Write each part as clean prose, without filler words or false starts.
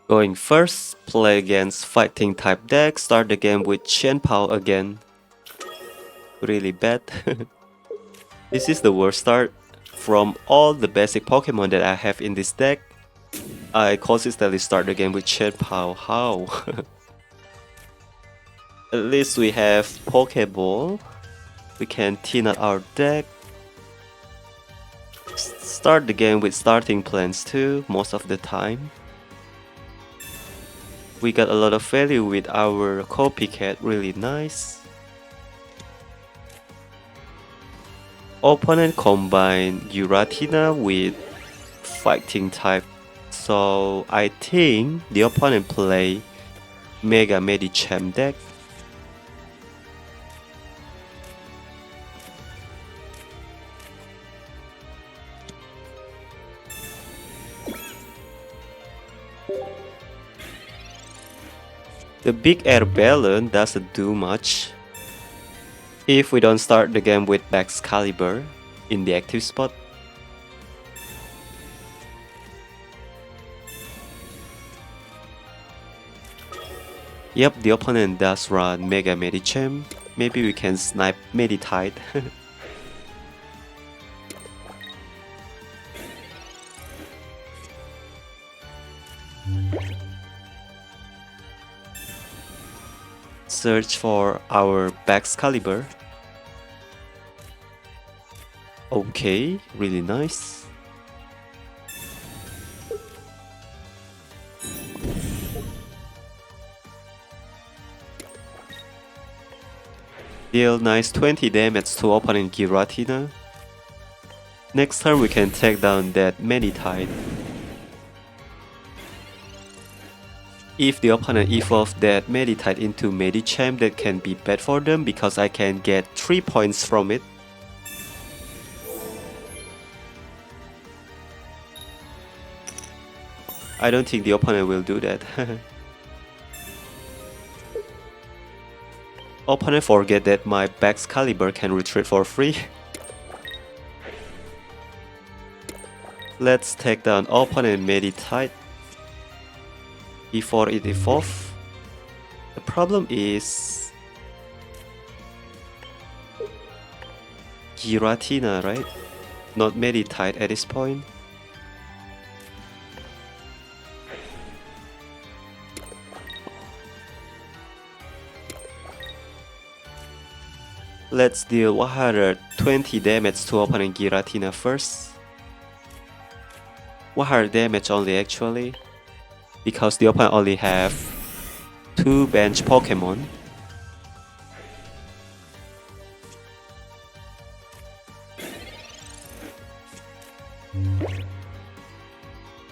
Going first, play against fighting type deck, start the game with Chien-Pao again. Really bad. This is the worst start. From all the basic Pokemon that I have in this deck, I consistently start the game with Chien-Pao. How? At least we have Pokeball. We can thin out our deck. Start the game with starting plans too, most of the time. We got a lot of value with our Copycat, really nice. Opponent combine Giratina with fighting type, so I think the opponent play Mega Medicham deck. The big air balloon doesn't do much if we don't start the game with BAXCALIBUR in the active spot. Yep, the opponent does run Mega Medicham. Maybe we can snipe Meditite. Search for our BAXCALIBUR. Okay, really nice. Deal nice 20 damage to opponent Giratina. Next turn we can take down that Meditite. If the opponent evolves that Meditite into Medicham, that can be bad for them because I can get 3 points from it. I don't think the opponent will do that. Opponent forget that my BAXCALIBUR can retreat for free. Let's take down opponent Meditite before it evolves. The problem is Giratina, right? Not Meditite at this point. Let's deal 120 damage to opponent Giratina first. 100 damage only actually, because the opponent only have 2 bench Pokemon.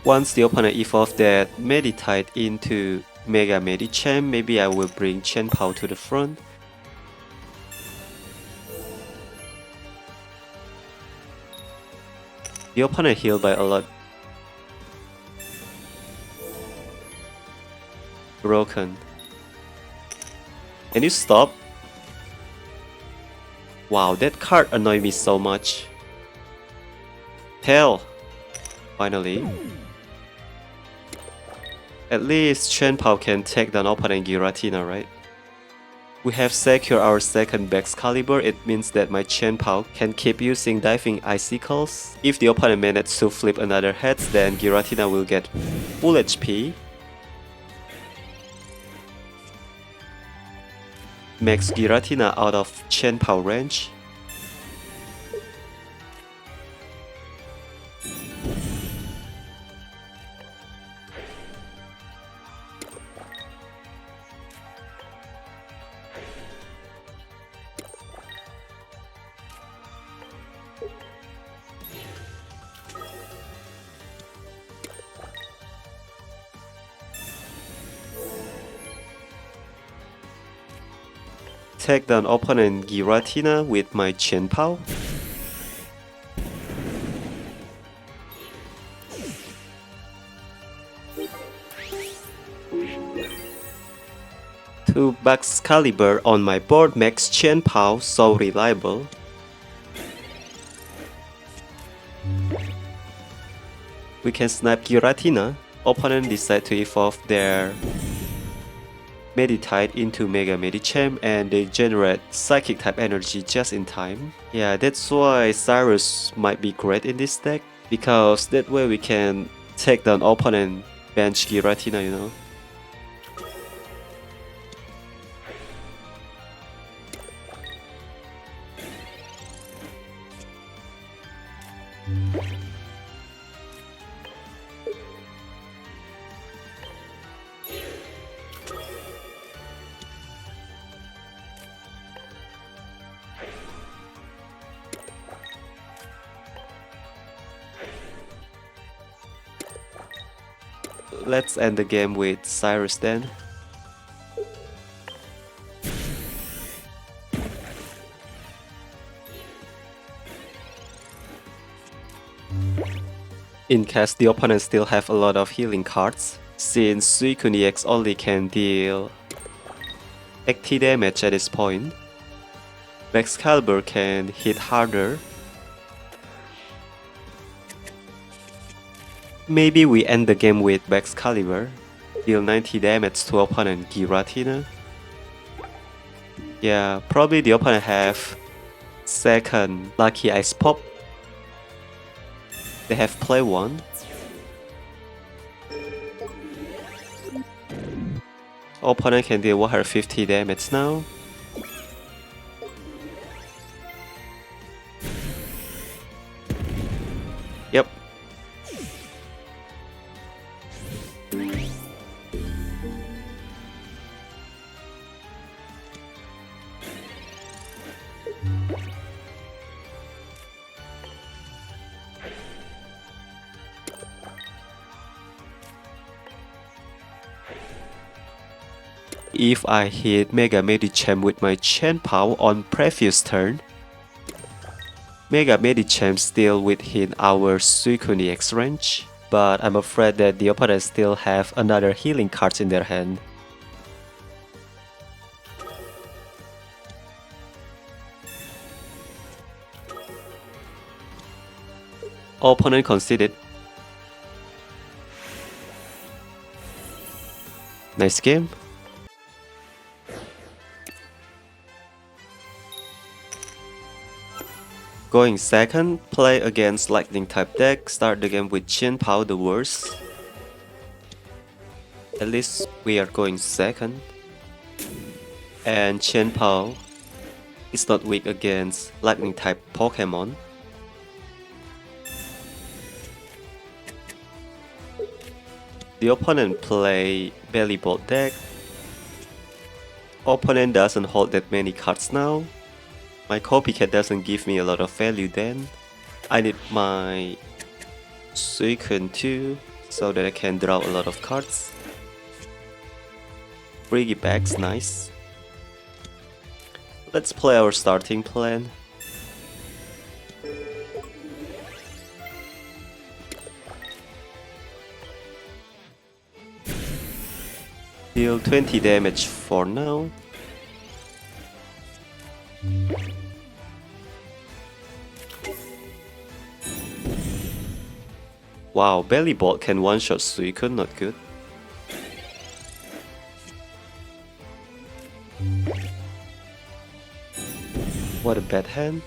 Once the opponent evolves that Meditite into Mega Medicham, maybe I will bring Chien-Pao to the front. The opponent healed by a lot. Broken. Can you stop? Wow, that card annoyed me so much. Tail. Finally. At least Chien-Pao can take down opponent Giratina, right? We have secured our second BAXCALIBUR. It means that my Chien-Pao can keep using diving icicles. If the opponent manages to flip another heads, then Giratina will get full HP. Makes Giratina out of Chien-Pao range. Take down opponent Giratina with my Chien-Pao. Two BAXCALIBUR on my board makes Chien-Pao so reliable. We can snipe Giratina. Opponent decide to evolve their Meditite into Mega Medicham and they generate Psychic type energy just in time. Yeah, that's why Cyrus might be great in this deck, because that way we can take down opponent bench Giratina, you know. Let's end the game with Cyrus then. In case the opponent still have a lot of healing cards, since Suicune EX only can deal 80 damage at this point, BAXCALIBUR can hit harder. Maybe we end the game with BAXCALIBUR, deal 90 damage to opponent Giratina. Yeah, probably the opponent have second Lucky Ice Pop. They have play one. Opponent can deal 150 damage now. Yep. If I hit Mega Medicham with my Chien-Pao on previous turn, Mega Medicham still within our Suicune EX range, but I'm afraid that the opponent still have another healing cards in their hand. Opponent conceded. Nice game. Going second, play against lightning type deck, start the game with Chien-Pao the worst. At least we are going second. And Chien-Pao is not weak against lightning type Pokemon. The opponent play Bellibolt deck. Opponent doesn't hold that many cards now. My Copycat doesn't give me a lot of value then. I need my Suicune too, so that I can draw a lot of cards. Frigibax, nice. Let's play our starting plan. Deal 20 damage for now. Wow, Bellibolt can one-shot Suicune, not good. What a bad hand.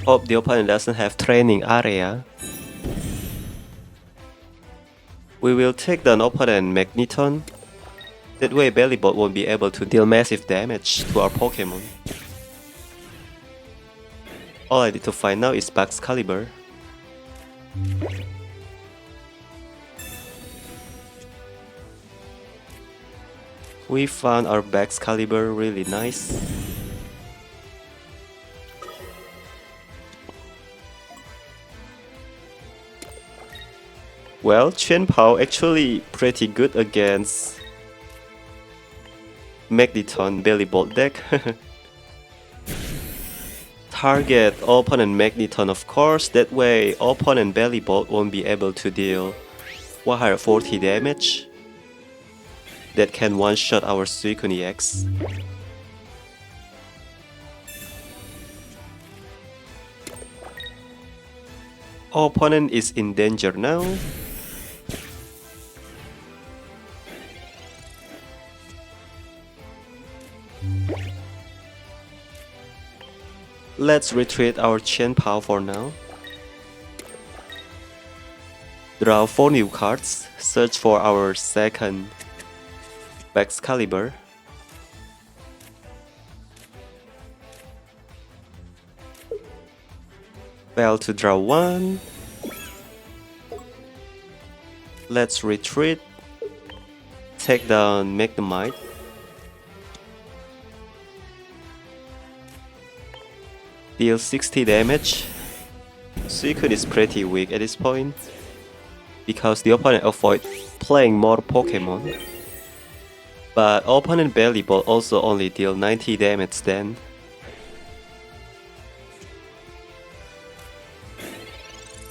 Hope the opponent doesn't have training area. We will take down opponent Magnezone. That way Bellibolt won't be able to deal massive damage to our Pokemon. All I need to find now is BAXCALIBUR. We found our BAXCALIBUR really nice. Well, Chien-Pao actually pretty good against Magnezone Bellibolt deck. Target opponent Magnezone, of course, that way opponent Bellibolt won't be able to deal 140 damage. That can one-shot our Suicune EX. Our opponent is in danger now. Let's retreat our Chien-Pao for now. Draw 4 new cards, search for our second BAXCALIBUR. Fail to draw 1. Let's retreat. Take down Magnemite. Deal 60 damage. Suicune is pretty weak at this point, because the opponent avoid playing more Pokemon. But opponent Bellibolt also only deal 90 damage then.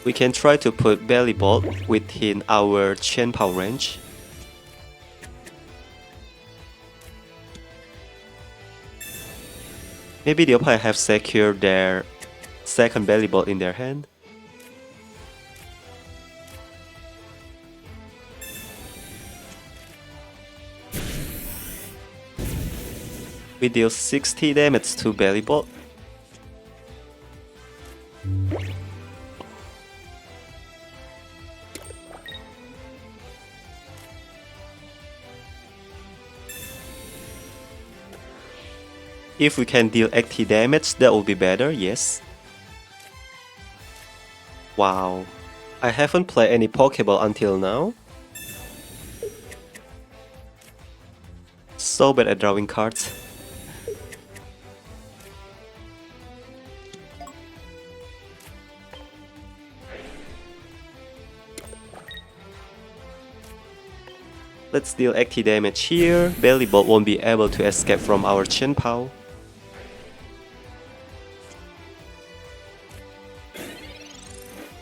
We can try to put Bellibolt within our Chien-Pao range. Maybe the opponent have secured their second Bellibolt in their hand. We deal 60 damage to Bellibolt. If we can deal 80 damage, that would be better, yes. Wow, I haven't played any Pokeball until now. So bad at drawing cards. Let's deal 80 damage here. Bellibolt won't be able to escape from our Chien-Pao.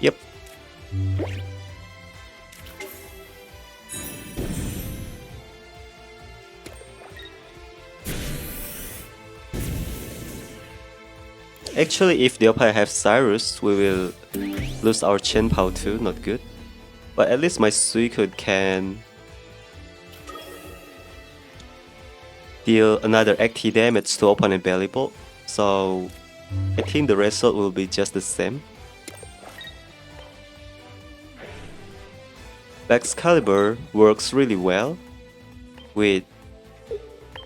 Yep. Actually, if the opponent have Cyrus, we will lose our Chien-Pao too, not good. But at least my Suicune can deal another 80 damage to opponent Bellibolt, so I think the result will be just the same. BAXCALIBUR works really well with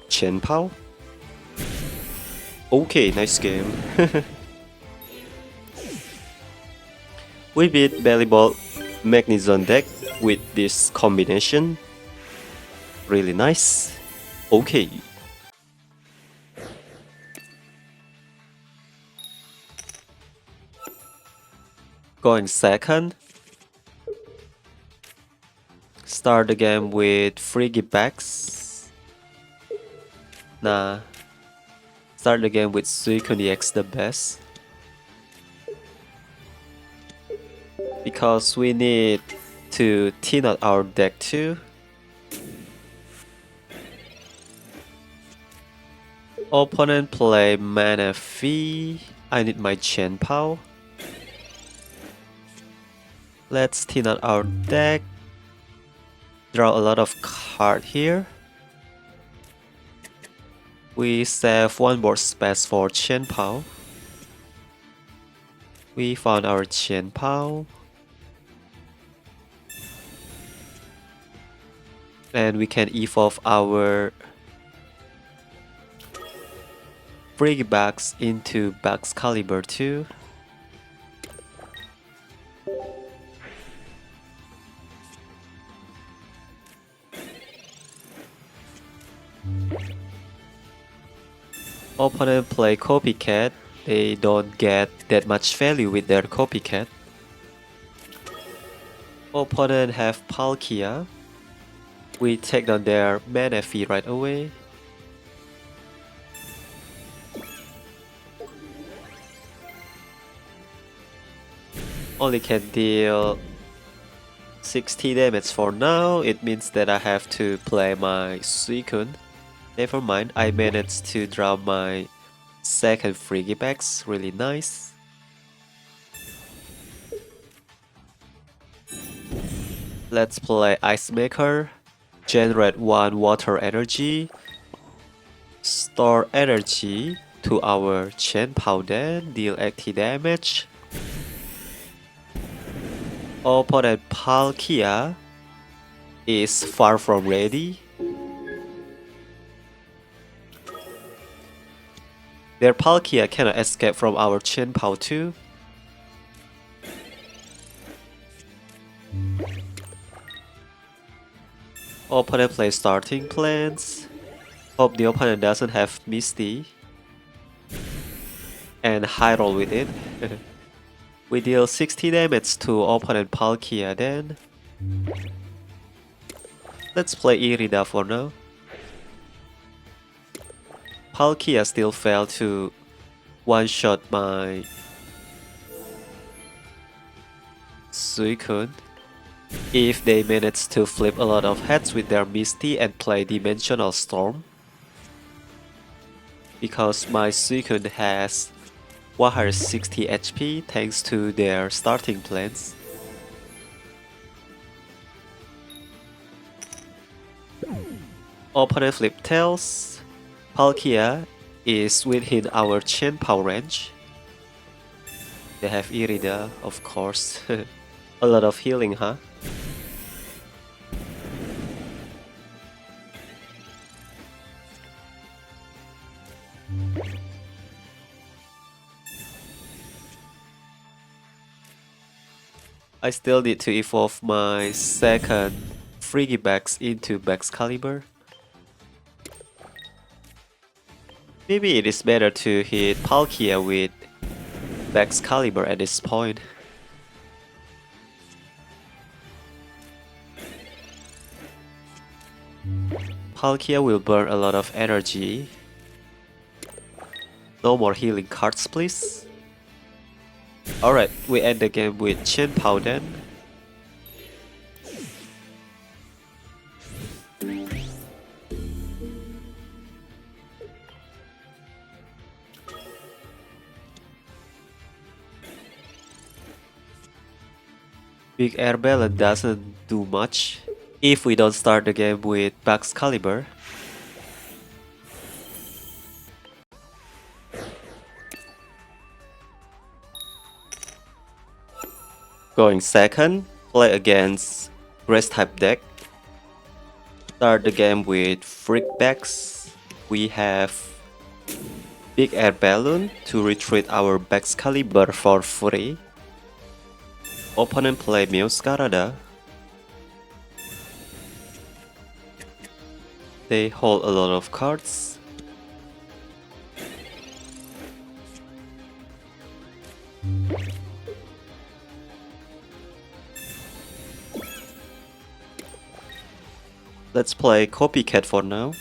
Chien-Pao. Okay, nice game. We beat Bellibolt Magnezone deck with this combination. Really nice. Okay. Going second. Start the game with Frigibax. Nah. Start the game with Suicune EX the best. Because we need to thin out our deck too. Opponent play Manaphy. I need my Chien-Pao. Let's thin out our deck. Draw a lot of cards here. We save one board space for Chien-Pao. We found our Chien-Pao. And we can evolve our Frigibax into BAXCALIBUR too. Opponent play Copycat. They don't get that much value with their Copycat. Opponent have Palkia. We take down their Manaphy right away. Only can deal 60 damage for now. It means that I have to play my Suicune. Never mind, I managed to draw my second Frigibax, really nice. Let's play Ice Maker. Generate 1 water energy. Store energy to our Chien-Pao, then deal 80 damage. Opponent Palkia is far from ready. Their Palkia cannot escape from our Chien-Pao too. Opponent plays starting plans. Hope the opponent doesn't have Misty. And high roll with it. We deal 60 damage to opponent Palkia then. Let's play Irida for now. Palkia still failed to one-shot my Suicune. If they manage to flip a lot of heads with their Misty and play Dimensional Storm. Because my Suicune has 160 HP thanks to their starting plans. Opponent flip tails. Palkia is within our Chien-Pao range. They have Irida, of course. A lot of healing, huh? I still need to evolve my second Frigibax into BAXCALIBUR. Maybe it is better to hit Palkia with BAXCALIBUR at this point. Palkia will burn a lot of energy. No more healing cards, please. Alright, we end the game with Chien-Pao then. Big Air Balloon doesn't do much if we don't start the game with BAXCALIBUR. Going second, play against Grass type deck. Start the game with Frigibax. We have Big Air Balloon to retreat our BAXCALIBUR for free. Opponent play Meowscarada. They hold a lot of cards. Let's play Copycat for now.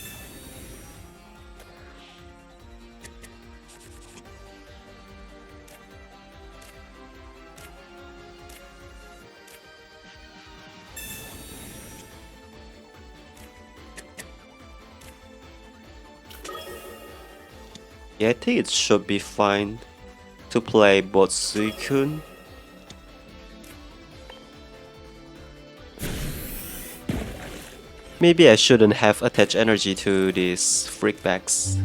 Yeah, I think it should be fine to play both Suicune. Maybe I shouldn't have attached energy to this Frigibax.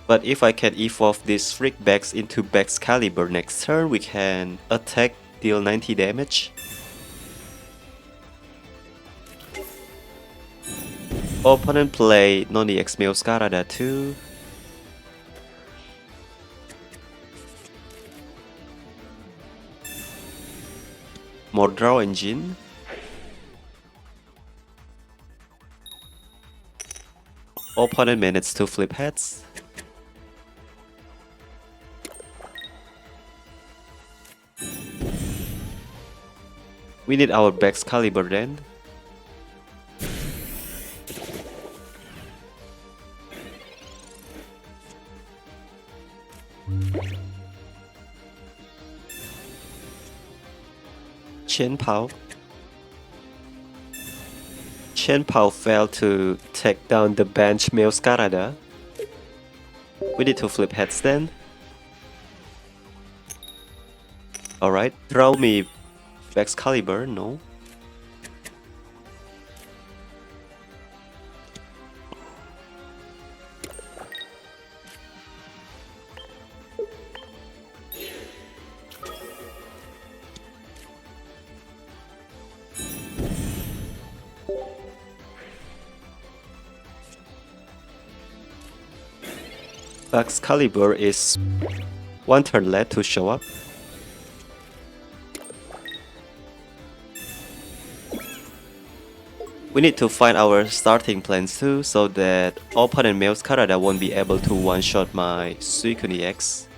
But if I can evolve this Frigibax into BAXCALIBUR next turn, we can attack, deal 90 damage. Opponent play non-EX Meowscarada too. More draw engine. Opponent managed to flip heads. We need our BAXCALIBUR then. Chien-Pao. Chien-Pao failed to take down the bench Meowscarada. We need to flip heads then. Alright, draw me BAXCALIBUR, no. BAXCALIBUR is one turn late to show up. We need to find our starting plans too, so that opponent Meowscarada won't be able to one-shot my Suicune EX.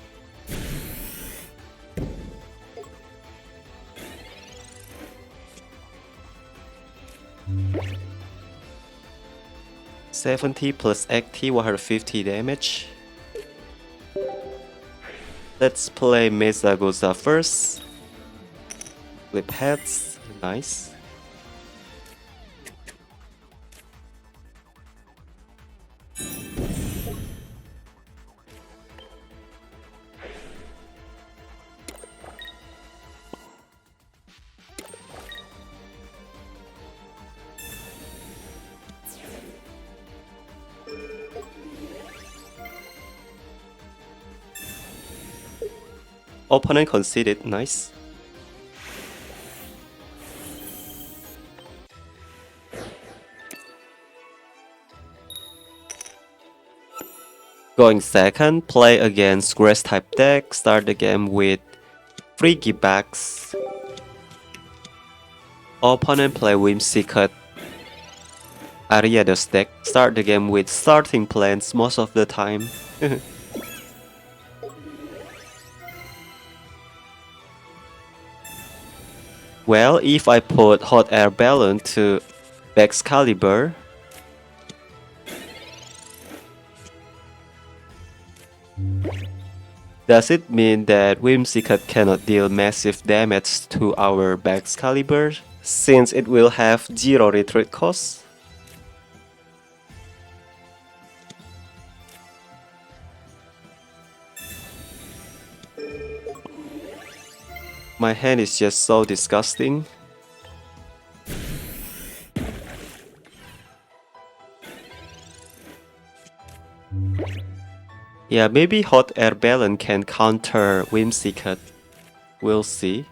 $70 plus 80, 150 damage. Let's play Mesagoza first. Flip heads, nice. Opponent conceded, nice. Going second, play against grass type deck, start the game with Frigibax. Opponent play Whimsicott Ariados deck, start the game with starting plans most of the time. Well, if I put hot air balloon to BAXCALIBUR, does it mean that Whimsicott cannot deal massive damage to our BAXCALIBUR, since it will have 0 retreat cost? My hand is just so disgusting. Yeah, maybe hot air balloon can counter Whimsicott. We'll see.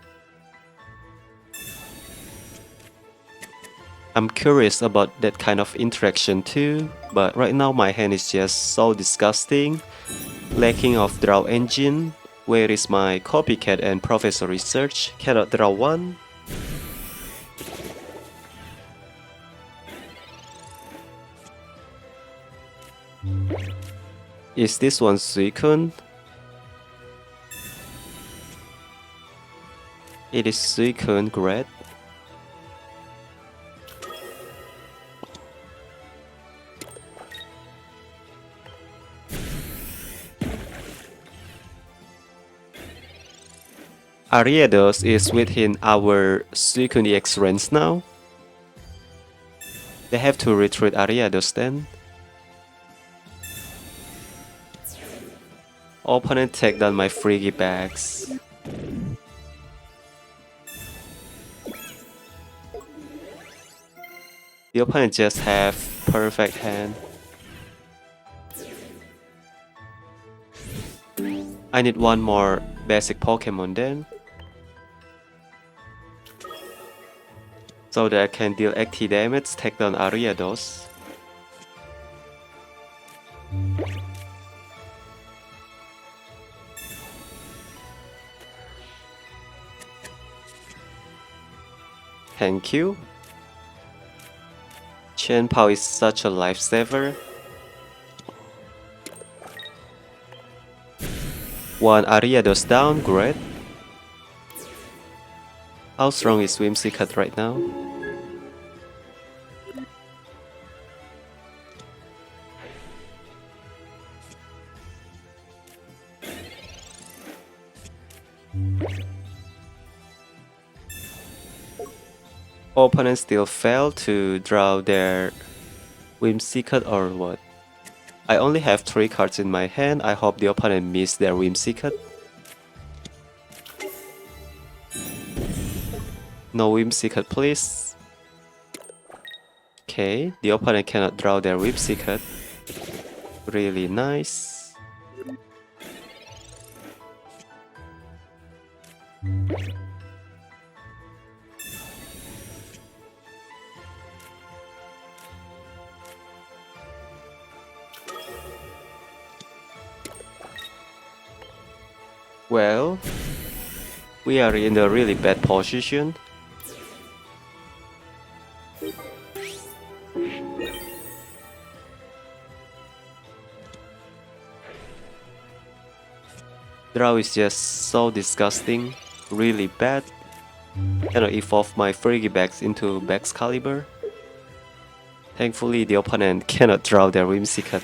I'm curious about that kind of interaction too, but right now my hand is just so disgusting. Lacking of draw engine. Where is my Copycat and Professor Research? Cannot draw one. Is this one Suicune? It is Suicune, great. Ariados is within our Suicune EX range now. They have to retreat Ariados then. Opponent take down my Frigibax. The opponent just have perfect hand. I need one more basic Pokemon then, so that I can deal 80 damage, take down Ariados. Thank you. Chien-Pao is such a lifesaver. One Ariados down, great. How strong is Whimsicott right now? Opponents still fail to draw their Whimsicott or what? I only have 3 cards in my hand. I hope the opponent missed their Whimsicott. No Whimsicott, please. Okay, the opponent cannot draw their Whimsicott. Really nice. Well, we are in a really bad position. Draw is just so disgusting, really bad. Cannot evolve my Frigibax into BAXCALIBUR. Thankfully, the opponent cannot draw their Whimsicott.